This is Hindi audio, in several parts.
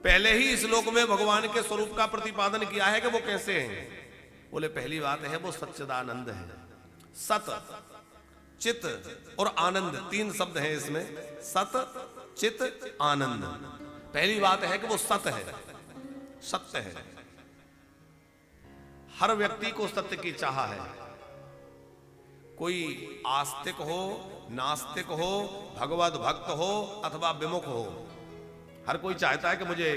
पहले ही इस श्लोक में भगवान के स्वरूप का प्रतिपादन किया है कि वो कैसे हैं। बोले पहली बात है वो सच्चिदानंद है। सत, चित और आनंद, तीन शब्द हैं इसमें, सत, चित, आनंद। पहली बात है कि वो सत है, सत्य है। हर व्यक्ति को सत्य की चाह है। कोई आस्तिक हो, नास्तिक हो, भगवत भक्त हो अथवा विमुख हो, हर कोई चाहता है कि मुझे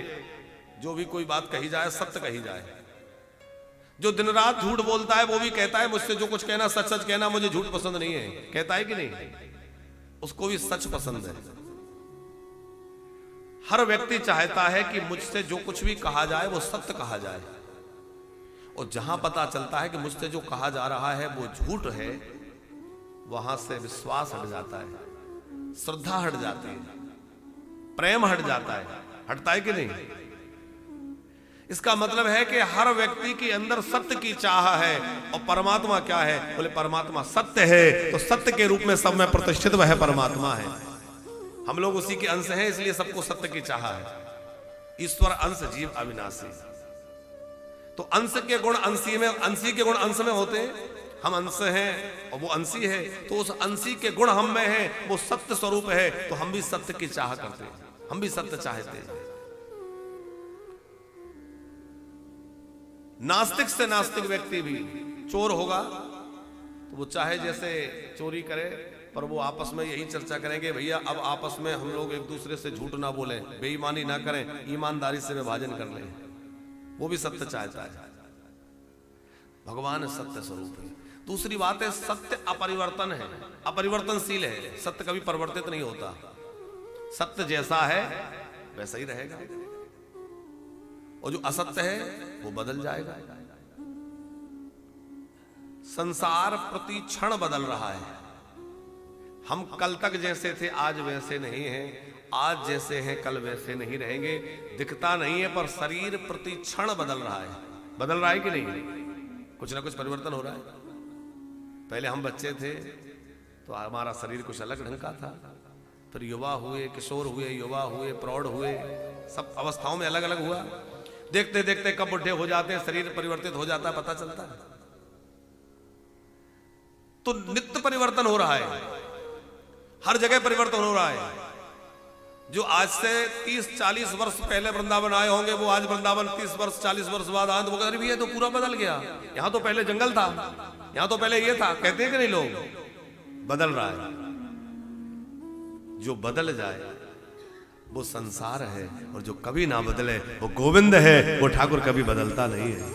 जो भी कोई बात कही जाए सत्य कही जाए। जो दिन रात झूठ बोलता है वो भी कहता है मुझसे जो कुछ कहना सच सच कहना, मुझे झूठ पसंद नहीं है। कहता है कि नहीं? उसको भी सच पसंद है। हर व्यक्ति चाहता है कि मुझसे जो कुछ भी कहा जाए वो सत्य कहा जाए। और जहां पता चलता है कि मुझसे जो कहा जा रहा है वो झूठ है, वहां से विश्वास हट जाता है, श्रद्धा हट जाती है, प्रेम हट जाता है। हटता है कि नहीं? इसका मतलब है कि हर व्यक्ति के अंदर सत्य की चाह है। और परमात्मा क्या है? बोले परमात्मा सत्य है। तो सत्य के रूप में सब में प्रतिष्ठित वह परमात्मा है। हम लोग उसी के अंश हैं, इसलिए सबको सत्य की चाह है। ईश्वर अंश, जीव अविनाशी। तो अंश के गुण अंशी में, अंशी के गुण अंश में होते हैं। हम अंश हैं और वो अंशी है, तो उस अंशी के गुण हम में हैं, वो सत्य स्वरूप है। तो हम भी सत्य की चाह करते हैं, हम भी सत्य चाहते हैं। नास्तिक से नास्तिक व्यक्ति भी चोर होगा तो वो चाहे जैसे चोरी करे, पर वो आपस में यही चर्चा करेंगे भैया अब आपस में हम लोग एक दूसरे से झूठ ना बोलें, बेईमानी ना करें, ईमानदारी से विभाजन कर लें। वो भी सत्य चाहता है। भगवान सत्य स्वरूप है। दूसरी बात है सत्य अपरिवर्तन है, अपरिवर्तनशील है। सत्य कभी परिवर्तित नहीं होता। सत्य जैसा है वैसा ही रहेगा, और जो असत्य है वो बदल जाएगा। संसार प्रति क्षण बदल रहा है। हम कल तक जैसे थे आज वैसे नहीं हैं, आज जैसे हैं कल वैसे नहीं रहेंगे। दिखता नहीं है पर शरीर प्रति क्षण बदल रहा है। बदल रहा है कि नहीं? कुछ ना कुछ परिवर्तन हो रहा है। पहले हम बच्चे थे तो हमारा शरीर कुछ अलग ढंग का था, फिर युवा हुए, किशोर हुए, युवा हुए, प्रौढ़ हुए, सब अवस्थाओं में अलग अलग हुआ। देखते देखते कब बुढ़े हो जाते हैं, शरीर परिवर्तित हो जाता है, पता चलता है। तो नित्य परिवर्तन हो रहा है, हर जगह परिवर्तन हो रहा है। जो आज से 30-40 वर्ष पहले वृंदावन आए होंगे, वो आज वृंदावन 30 वर्ष 40 वर्ष बाद आए तो वो कहते भी तो पूरा बदल गया। यहां तो पहले जंगल था, यहां तो पहले ये था। कहते हैं कि नहीं लोग? बदल रहा है। जो बदल जाए वो संसार है, और जो कभी ना बदले वो गोविंद है। वो ठाकुर कभी बदलता नहीं है,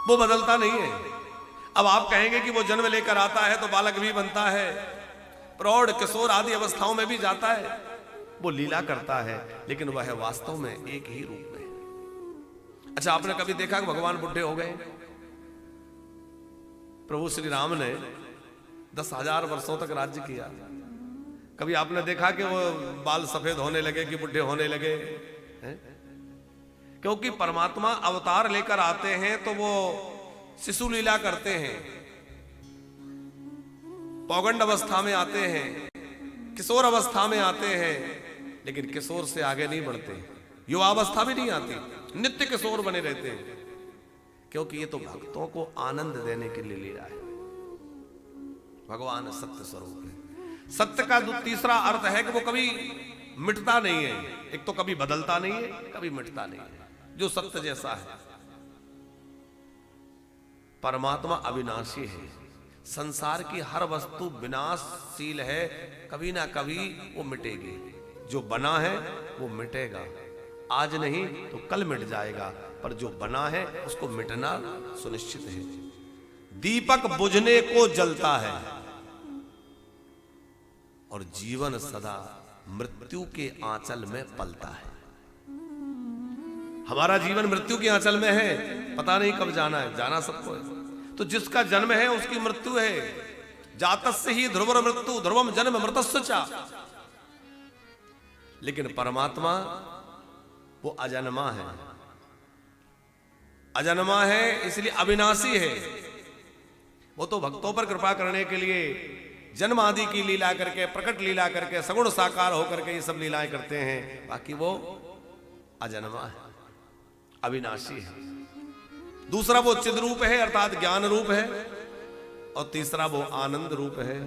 वो बदलता नहीं है। अब आप कहेंगे कि वो जन्म लेकर आता है तो बालक भी बनता है, प्रौढ़ किशोर आदि अवस्थाओं में भी जाता है, वो लीला करता है, लेकिन वह वास्तव में एक ही रूप में। अच्छा, आपने कभी देखा कि भगवान बुढ़े हो गए? प्रभु श्री राम ने 10,000 वर्षों तक राज्य किया। कभी आपने देखा कि वो बाल सफेद होने लगे कि बुढ़े होने लगे? क्योंकि परमात्मा अवतार लेकर आते हैं तो वो शिशु लीला करते हैं, पौगंड अवस्था में आते हैं, किशोर अवस्था में आते हैं, लेकिन किशोर से आगे नहीं बढ़ते, युवा अवस्था भी नहीं आती, नित्य किशोर बने रहते हैं। क्योंकि ये तो भक्तों को आनंद देने के लिए लीला है। भगवान सत्य स्वरूप है। सत्य का तीसरा अर्थ है कि वो कभी मिटता नहीं है। एक तो कभी बदलता नहीं है, कभी मिटता नहीं है, जो सत्य जैसा है। परमात्मा अविनाशी है। संसार की हर वस्तु विनाशशील है, कभी ना कभी वो मिटेगी। जो बना है वो मिटेगा, आज नहीं तो कल मिट जाएगा, पर जो बना है उसको मिटना सुनिश्चित है। दीपक बुझने को जलता है और जीवन सदा मृत्यु के आंचल में पलता है। हमारा जीवन मृत्यु के आंचल में है, पता नहीं कब जाना है, जाना सबको है। तो जिसका जन्म है उसकी मृत्यु है। जातस्य ही ध्रुवर मृत्यु ध्रुवम जन्म मृतस्य च। लेकिन परमात्मा वो अजन्मा है, अजन्मा है इसलिए अविनाशी है। वो तो भक्तों पर कृपा करने के लिए जन्म आदि की लीला करके, प्रकट लीला करके, सगुण साकार होकर के ये सब लीलाएं करते हैं। बाकी वो अजन्मा है, अविनाशी है। दूसरा वो चिद रूप है अर्थात ज्ञान रूप है, और तीसरा वो आनंद रूप है।